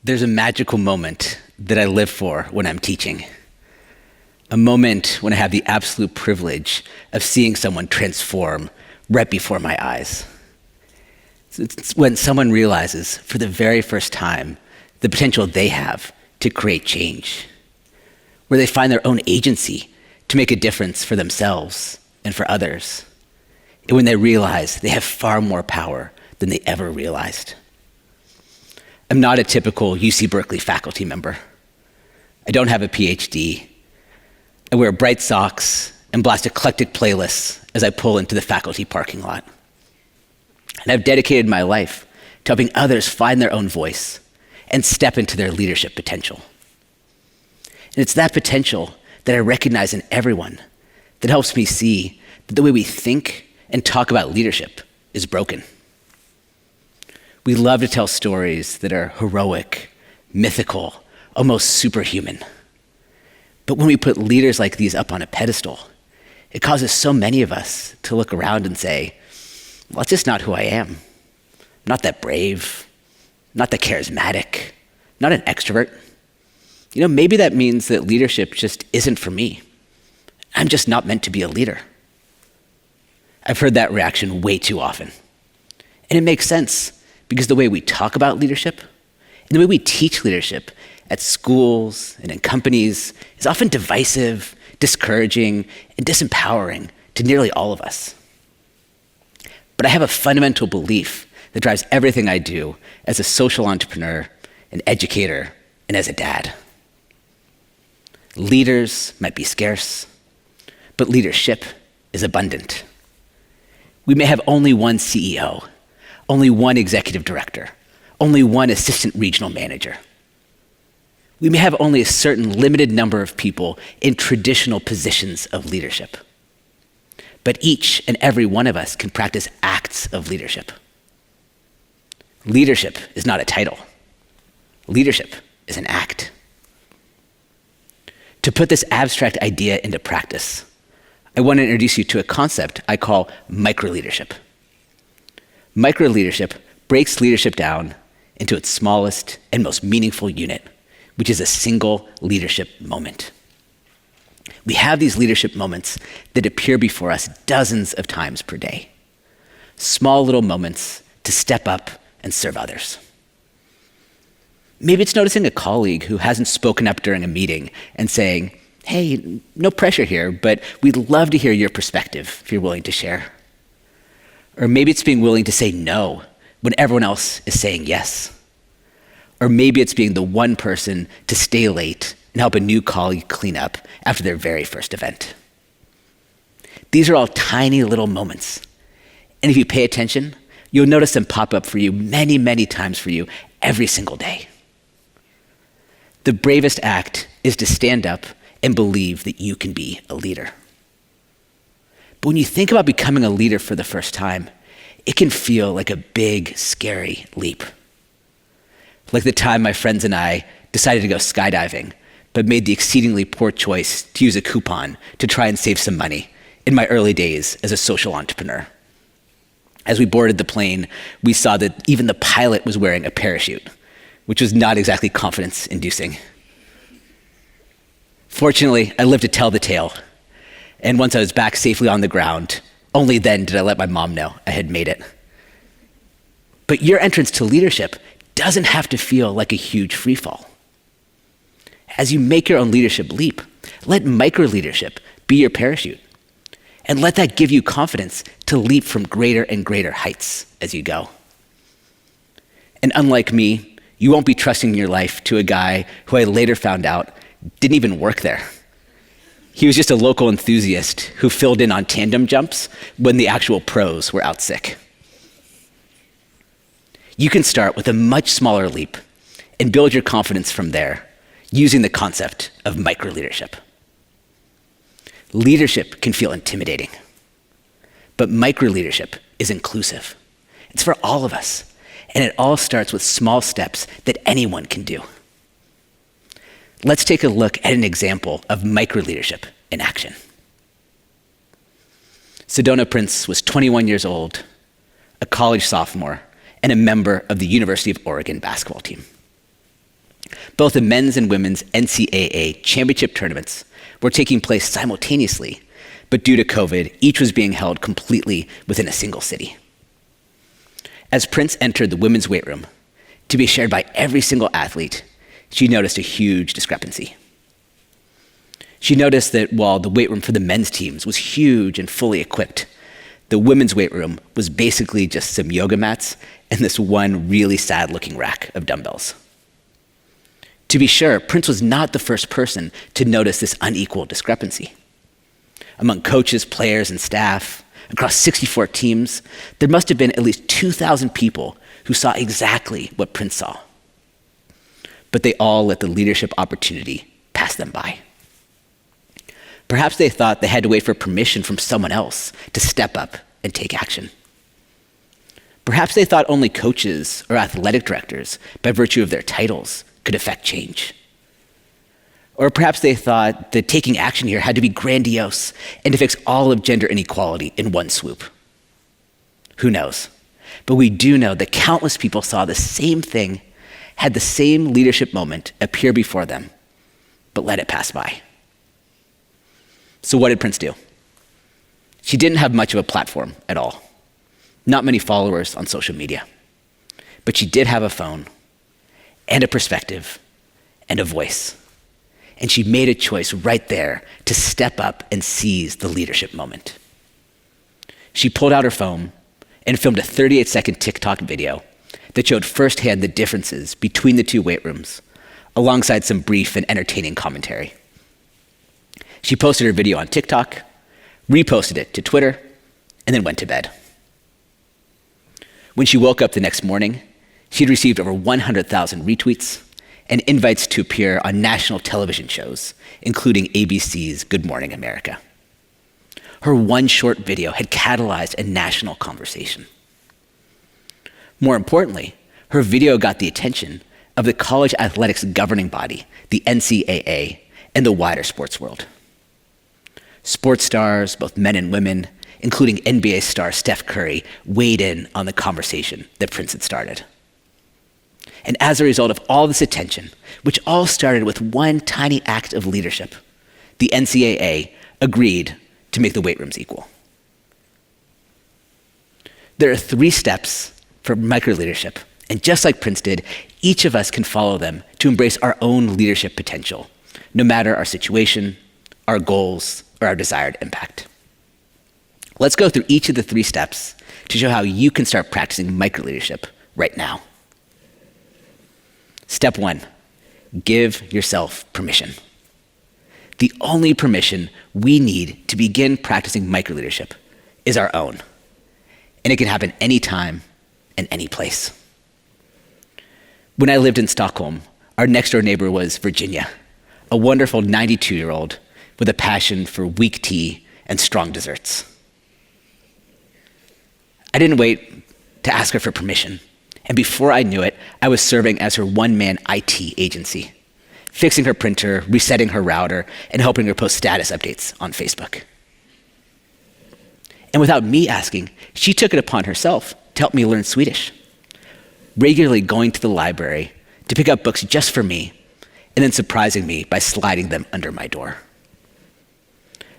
there's a magical moment that I live for when I'm teaching. A moment when I have the absolute privilege of seeing someone transform right before my eyes. It's when someone realizes for the very first time the potential they have to create change, where they find their own agency to make a difference for themselves and for others, and when they realize they have far more power than they ever realized. I'm not a typical UC Berkeley faculty member. I don't have a PhD. I wear bright socks and blast eclectic playlists as I pull into the faculty parking lot. And I've dedicated my life to helping others find their own voice and step into their leadership potential. And it's that potential that I recognize in everyone that helps me see that the way we think and talk about leadership is broken. We love to tell stories that are heroic, mythical, almost superhuman. But when we put leaders like these up on a pedestal, it causes so many of us to look around and say, well, that's just not who I am. I'm not that brave, not that charismatic, not an extrovert. Maybe that means that leadership just isn't for me. I'm just not meant to be a leader. I've heard that reaction way too often. And it makes sense because the way we talk about leadership and the way we teach leadership at schools and in companies is often divisive, discouraging, and disempowering to nearly all of us. But I have a fundamental belief that drives everything I do as a social entrepreneur, an educator, and as a dad. Leaders might be scarce, but leadership is abundant. We may have only one CEO, only one executive director, only one assistant regional manager. We may have only a certain limited number of people in traditional positions of leadership. But each and every one of us can practice acts of leadership. Leadership is not a title. Leadership is an act. To put this abstract idea into practice, I want to introduce you to a concept I call microleadership. Microleadership breaks leadership down into its smallest and most meaningful unit, which is a single leadership moment. We have these leadership moments that appear before us dozens of times per day. Small little moments to step up and serve others. Maybe it's noticing a colleague who hasn't spoken up during a meeting and saying, hey, no pressure here, but we'd love to hear your perspective if you're willing to share. Or maybe it's being willing to say no when everyone else is saying yes. Or maybe it's being the one person to stay late and help a new colleague clean up after their very first event. These are all tiny little moments. And if you pay attention, you'll notice them pop up for you many, many times for you every single day. The bravest act is to stand up and believe that you can be a leader. But when you think about becoming a leader for the first time, it can feel like a big, scary leap. Like the time my friends and I decided to go skydiving, but made the exceedingly poor choice to use a coupon to try and save some money in my early days as a social entrepreneur. As we boarded the plane, we saw that even the pilot was wearing a parachute, which was not exactly confidence-inducing. Fortunately, I lived to tell the tale, and once I was back safely on the ground, only then did I let my mom know I had made it. But your entrance to leadership doesn't have to feel like a huge freefall. As you make your own leadership leap, let microleadership be your parachute, and let that give you confidence to leap from greater and greater heights as you go. And unlike me, you won't be trusting your life to a guy who I later found out didn't even work there. He was just a local enthusiast who filled in on tandem jumps when the actual pros were out sick. You can start with a much smaller leap and build your confidence from there using the concept of microleadership. Leadership can feel intimidating, but microleadership is inclusive. It's for all of us, and it all starts with small steps that anyone can do. Let's take a look at an example of microleadership in action. Sedona Prince was 21 years old, a college sophomore, and a member of the University of Oregon basketball team. Both the men's and women's NCAA championship tournaments were taking place simultaneously, but due to COVID, each was being held completely within a single city. As Prince entered the women's weight room, to be shared by every single athlete, she noticed a huge discrepancy. She noticed that while the weight room for the men's teams was huge and fully equipped, the women's weight room was basically just some yoga mats and this one really sad-looking rack of dumbbells. To be sure, Prince was not the first person to notice this unequal discrepancy. Among coaches, players, and staff, across 64 teams, there must have been at least 2,000 people who saw exactly what Prince saw. But they all let the leadership opportunity pass them by. Perhaps they thought they had to wait for permission from someone else to step up and take action. Perhaps they thought only coaches or athletic directors, by virtue of their titles, could affect change. Or perhaps they thought that taking action here had to be grandiose and to fix all of gender inequality in one swoop. Who knows? But we do know that countless people saw the same thing, had the same leadership moment appear before them, but let it pass by. So what did Prince do? She didn't have much of a platform at all. Not many followers on social media. But she did have a phone and a perspective and a voice. And she made a choice right there to step up and seize the leadership moment. She pulled out her phone and filmed a 38-second TikTok video that showed firsthand the differences between the two weight rooms, alongside some brief and entertaining commentary. She posted her video on TikTok, reposted it to Twitter, and then went to bed. When she woke up the next morning, she'd received over 100,000 retweets and invites to appear on national television shows, including ABC's Good Morning America. Her one short video had catalyzed a national conversation. More importantly, her video got the attention of the college athletics governing body, the NCAA, and the wider sports world. Sports stars, both men and women, including NBA star Steph Curry, weighed in on the conversation that Prince had started. And as a result of all this attention, which all started with one tiny act of leadership, the NCAA agreed to make the weight rooms equal. There are 3 steps for microleadership, and just like Prince did, each of us can follow them to embrace our own leadership potential, no matter our situation, our goals, or our desired impact. Let's go through each of the 3 steps to show how you can start practicing microleadership right now. Step 1, give yourself permission. The only permission we need to begin practicing microleadership is our own, and it can happen anytime and any place. When I lived in Stockholm, our next door neighbor was Virginia, a wonderful 92-year-old with a passion for weak tea and strong desserts. I didn't wait to ask her for permission. And before I knew it, I was serving as her one-man IT agency, fixing her printer, resetting her router, and helping her post status updates on Facebook. And without me asking, she took it upon herself to help me learn Swedish, regularly going to the library to pick up books just for me, and then surprising me by sliding them under my door.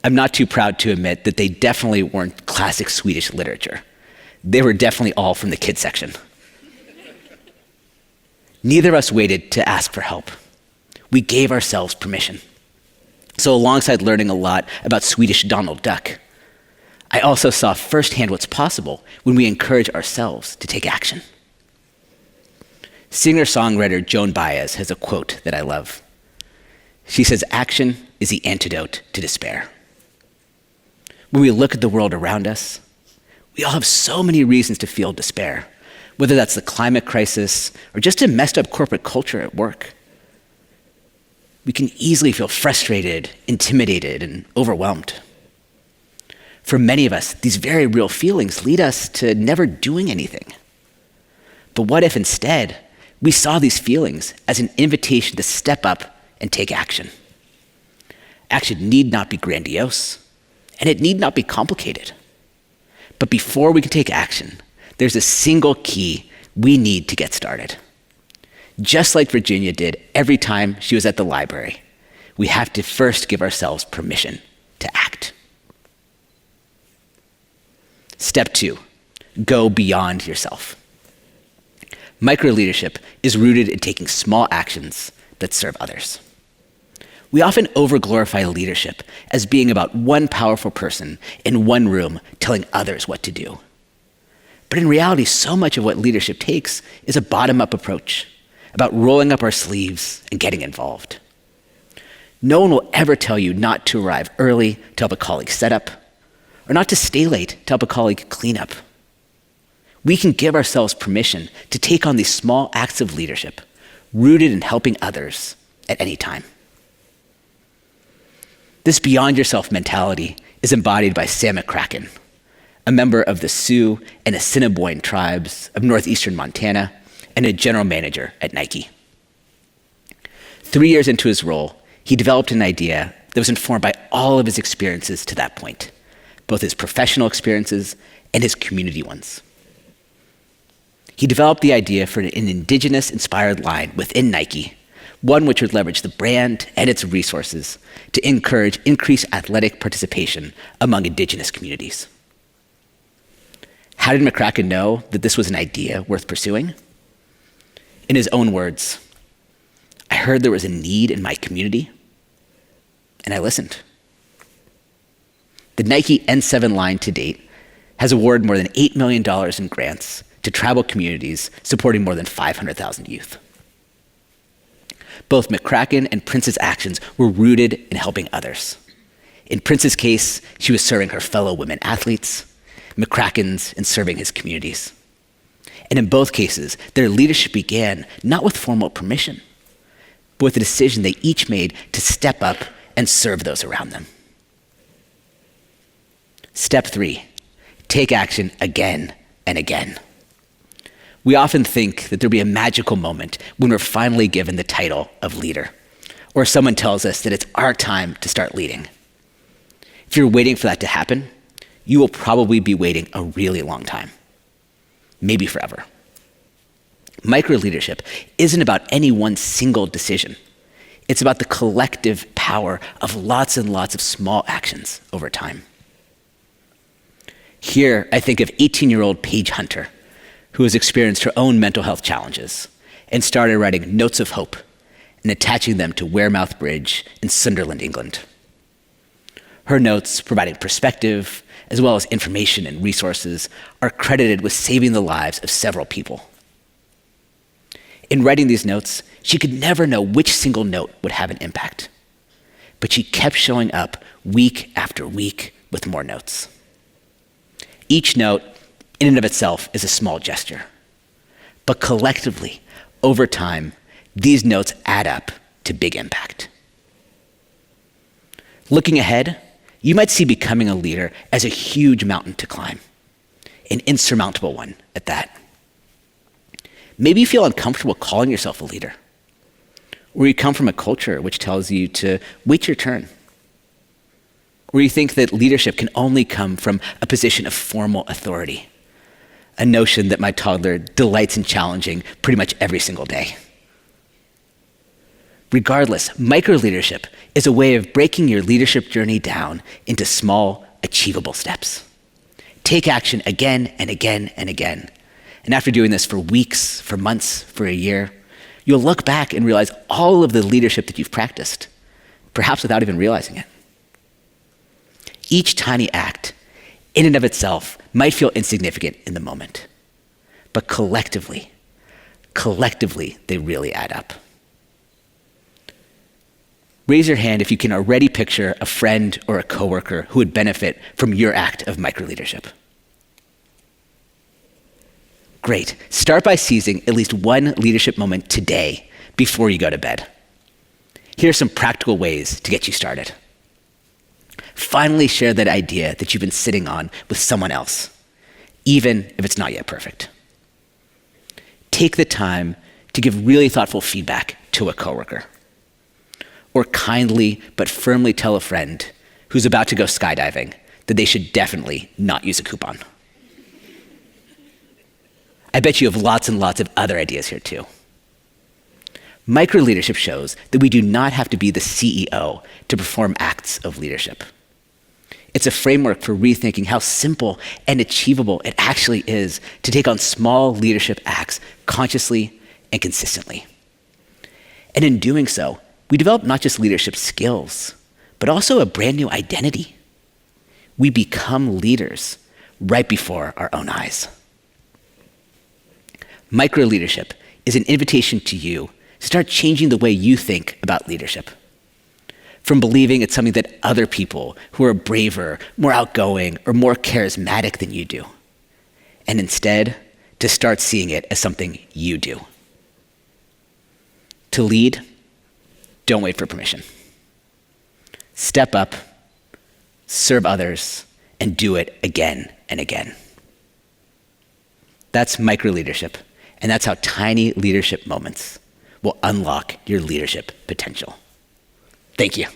I'm not too proud to admit that they definitely weren't classic Swedish literature. They were definitely all from the kids section. Neither of us waited to ask for help. We gave ourselves permission. So alongside learning a lot about Swedish Donald Duck, I also saw firsthand what's possible when we encourage ourselves to take action. Singer-songwriter Joan Baez has a quote that I love. She says, "Action is the antidote to despair." When we look at the world around us, we all have so many reasons to feel despair, whether that's the climate crisis or just a messed up corporate culture at work. We can easily feel frustrated, intimidated, and overwhelmed. For many of us, these very real feelings lead us to never doing anything. But what if instead we saw these feelings as an invitation to step up and take action? Action need not be grandiose, and it need not be complicated. But before we can take action, there's a single key we need to get started. Just like Virginia did every time she was at the library, we have to first give ourselves permission to act. Step 2, go beyond yourself. Microleadership is rooted in taking small actions that serve others. We often overglorify leadership as being about one powerful person in one room telling others what to do. But in reality, so much of what leadership takes is a bottom-up approach, about rolling up our sleeves and getting involved. No one will ever tell you not to arrive early to help a colleague set up, or not to stay late to help a colleague clean up. We can give ourselves permission to take on these small acts of leadership, rooted in helping others at any time. This beyond yourself mentality is embodied by Sam McCracken, a member of the Sioux and Assiniboine tribes of northeastern Montana, and a general manager at Nike. 3 years into his role, he developed an idea that was informed by all of his experiences to that point, both his professional experiences and his community ones. He developed the idea for an indigenous-inspired line within Nike, one which would leverage the brand and its resources to encourage increased athletic participation among indigenous communities. How did McCracken know that this was an idea worth pursuing? In his own words, I heard there was a need in my community, and I listened. The Nike N7 line to date has awarded more than $8 million in grants to tribal communities supporting more than 500,000 youth. Both McCracken and Prince's actions were rooted in helping others. In Prince's case, she was serving her fellow women athletes, McCracken's in serving his communities. And in both cases, their leadership began not with formal permission, but with a decision they each made to step up and serve those around them. Step 3, take action again and again. We often think that there'll be a magical moment when we're finally given the title of leader, or someone tells us that it's our time to start leading. If you're waiting for that to happen, you will probably be waiting a really long time, maybe forever. Microleadership isn't about any one single decision. It's about the collective power of lots and lots of small actions over time. Here, I think of 18-year-old Paige Hunter, who has experienced her own mental health challenges and started writing notes of hope and attaching them to Wearmouth Bridge in Sunderland, England. Her notes, providing perspective, as well as information and resources, are credited with saving the lives of several people. In writing these notes, she could never know which single note would have an impact, but she kept showing up week after week with more notes. Each note, in and of itself, is a small gesture, but collectively, over time, these notes add up to big impact. Looking ahead, you might see becoming a leader as a huge mountain to climb, an insurmountable one at that. Maybe you feel uncomfortable calling yourself a leader, or you come from a culture which tells you to wait your turn, or you think that leadership can only come from a position of formal authority, a notion that my toddler delights in challenging pretty much every single day. Regardless, microleadership is a way of breaking your leadership journey down into small, achievable steps. Take action again and again and again. And after doing this for weeks, for months, for a year, you'll look back and realize all of the leadership that you've practiced, perhaps without even realizing it. Each tiny act, in and of itself, might feel insignificant in the moment, but collectively, they really add up. Raise your hand if you can already picture a friend or a coworker who would benefit from your act of microleadership. Great. Start by seizing at least one leadership moment today before you go to bed. Here are some practical ways to get you started. Finally share that idea that you've been sitting on with someone else, even if it's not yet perfect. Take the time to give really thoughtful feedback to a coworker, or kindly but firmly tell a friend who's about to go skydiving that they should definitely not use a coupon. I bet you have lots and lots of other ideas here too. Microleadership shows that we do not have to be the CEO to perform acts of leadership. It's a framework for rethinking how simple and achievable it actually is to take on small leadership acts consciously and consistently. And in doing so, we develop not just leadership skills, but also a brand new identity. We become leaders right before our own eyes. Microleadership is an invitation to you to start changing the way you think about leadership. From believing it's something that other people who are braver, more outgoing, or more charismatic than you do, and instead to start seeing it as something you do. To lead, don't wait for permission. Step up, serve others, and do it again and again. That's microleadership, and that's how tiny leadership moments will unlock your leadership potential. Thank you.